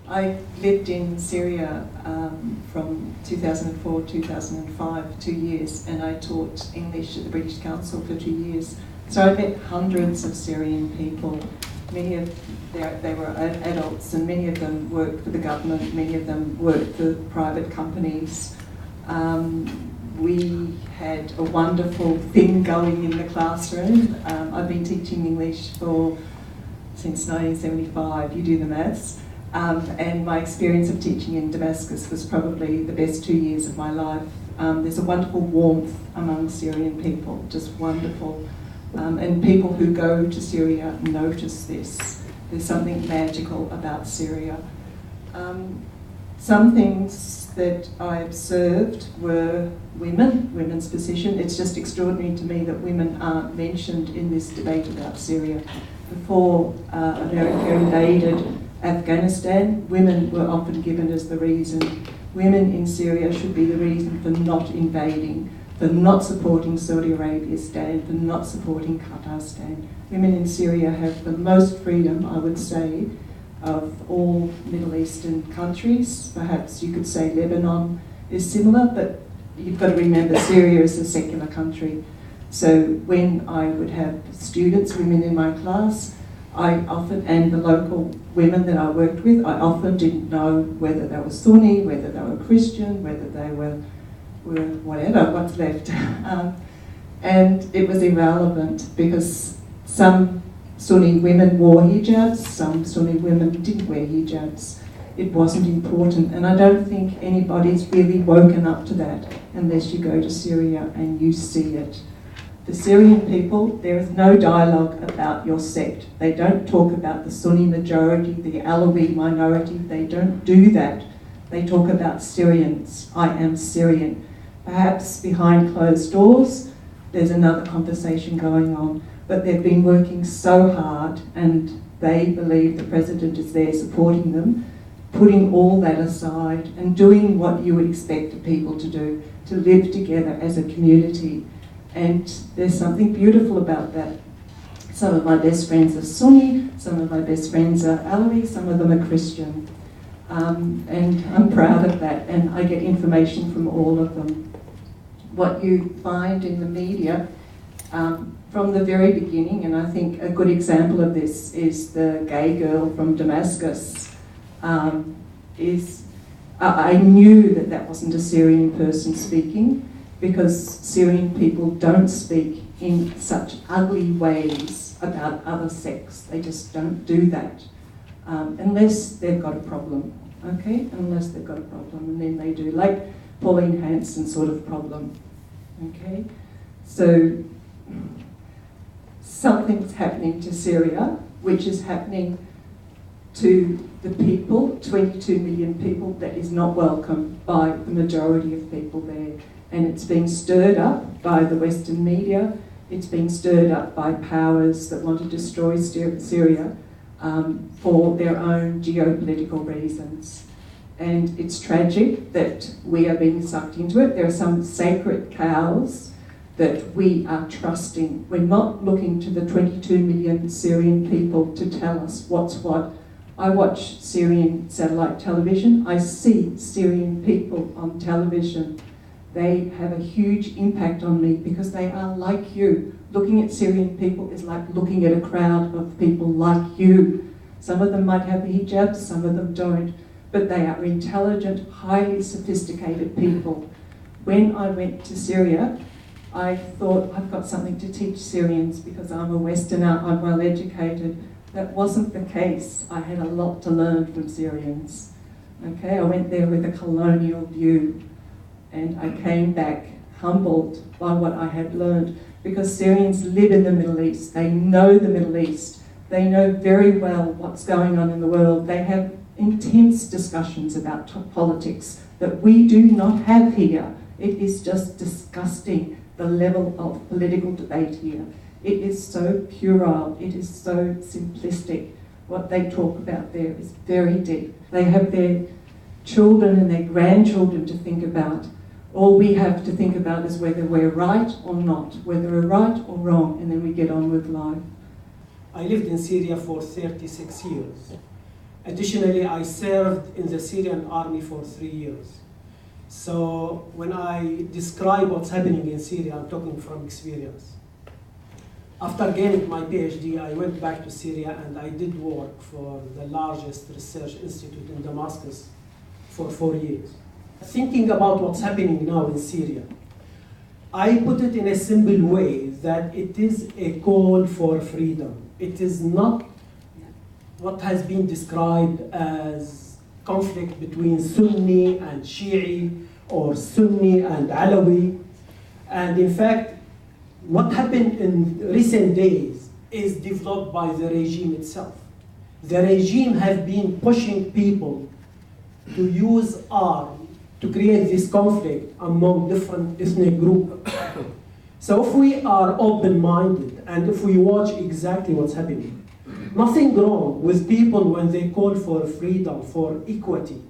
I lived in Syria from 2004 to 2005, 2 years, and I taught English at the British Council for 2 years. So I met hundreds of Syrian people. Many of they were adults, and many of them worked for the government, many of them worked for private companies. We had a wonderful thing going in the classroom. I've been teaching English since 1975, you do the maths. And my experience of teaching in Damascus was probably the best 2 years of my life. There's a wonderful warmth among Syrian people, just wonderful. And people who go to Syria notice this. There's something magical about Syria. Some things that I observed were women's position. It's just extraordinary to me that women aren't mentioned in this debate about Syria. Before America invaded Afghanistan, women were often given as the reason. Women in Syria should be the reason for not invading, for not supporting Saudi Arabia's stand, for not supporting Qatar's stand. Women in Syria have the most freedom, I would say, of all Middle Eastern countries. Perhaps you could say Lebanon is similar, but you've got to remember Syria is a secular country. So when I would have students, women in my class, and the local women that I worked with, I often didn't know whether they were Sunni, whether they were Christian, whether they were whatever, what's left. And it was irrelevant because some Sunni women wore hijabs, some Sunni women didn't wear hijabs. It wasn't important, and I don't think anybody's really woken up to that unless you go to Syria and you see it. The Syrian people, there is no dialogue about your sect. They don't talk about the Sunni majority, the Alawi minority. They don't do that. They talk about Syrians. I am Syrian. Perhaps behind closed doors, there's another conversation going on. But they've been working so hard, and they believe the president is there supporting them, putting all that aside and doing what you would expect of people to do, to live together as a community. And there's something beautiful about that. Some of my best friends are Sunni, some of my best friends are Alawi, some of them are Christian. And I'm proud of that, and I get information from all of them. What you find in the media, from the very beginning, and I think a good example of this is the gay girl from Damascus, I knew that wasn't a Syrian person speaking, because Syrian people don't speak in such ugly ways about other sects. They just don't do that, unless they've got a problem, okay? Unless they've got a problem, and then they do, like Pauline Hanson sort of problem, okay? So something's happening to Syria, which is happening to the people, 22 million people, that is not welcome by the majority of people there. And it's being stirred up by the Western media. It's being stirred up by powers that want to destroy Syria for their own geopolitical reasons. And it's tragic that we are being sucked into it. There are some sacred cows that we are trusting. We're not looking to the 22 million Syrian people to tell us what's what. I watch Syrian satellite television. I see Syrian people on television. They have a huge impact on me because they are like you. Looking at Syrian people is like looking at a crowd of people like you. Some of them might have hijabs, some of them don't, but they are intelligent, highly sophisticated people. When I went to Syria, I thought I've got something to teach Syrians because I'm a Westerner, I'm well educated. That wasn't the case. I had a lot to learn from Syrians. Okay, I went there with a colonial view. And I came back humbled by what I had learned, because Syrians live in the Middle East. They know the Middle East. They know very well what's going on in the world. They have intense discussions about politics that we do not have here. It is just disgusting, the level of political debate here. It is so puerile. It is so simplistic. What they talk about there is very deep. They have their children and their grandchildren to think about. All we have to think about is whether we're right or not, whether we're right or wrong, and then we get on with life. I lived in Syria for 36 years. Additionally, I served in the Syrian army for 3 years. So when I describe what's happening in Syria, I'm talking from experience. After gaining my PhD, I went back to Syria and I did work for the largest research institute in Damascus for 4 years. Thinking about what's happening now in Syria, I put it in a simple way that it is a call for freedom. It is not what has been described as conflict between Sunni and Shi'i or Sunni and Alawi. And in fact, what happened in recent days is developed by the regime itself. The regime has been pushing people to use arms to create this conflict among different ethnic groups. So if we are open-minded and if we watch exactly what's happening, nothing wrong with people when they call for freedom, for equity.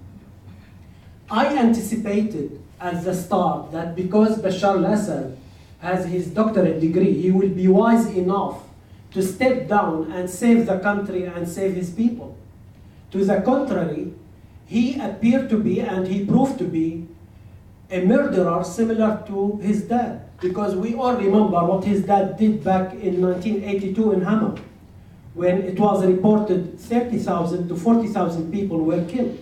I anticipated at the start that because Bashar al-Assad has his doctorate degree, he will be wise enough to step down and save the country and save his people. To the contrary, he appeared to be, and he proved to be, a murderer similar to his dad. Because we all remember what his dad did back in 1982 in Hama, when it was reported 30,000 to 40,000 people were killed.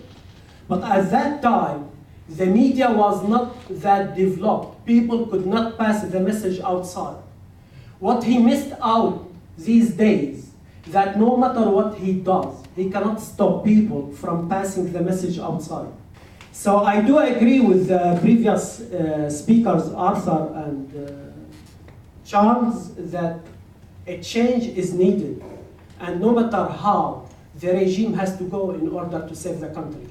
But at that time, the media was not that developed. People could not pass the message outside. What he missed out these days, that no matter what he does, he cannot stop people from passing the message outside. So I do agree with the previous speakers, Arthur and Charles, that a change is needed. And no matter how, the regime has to go in order to save the country.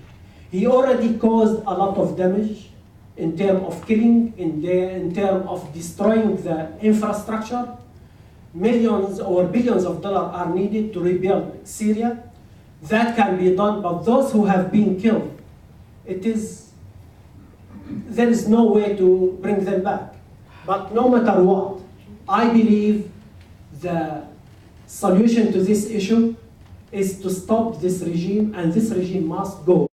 He already caused a lot of damage in terms of killing, in terms of destroying the infrastructure. Millions or billions of dollars are needed to rebuild Syria. That can be done, but those who have been killed, there is no way to bring them back. But no matter what, I believe the solution to this issue is to stop this regime, and this regime must go.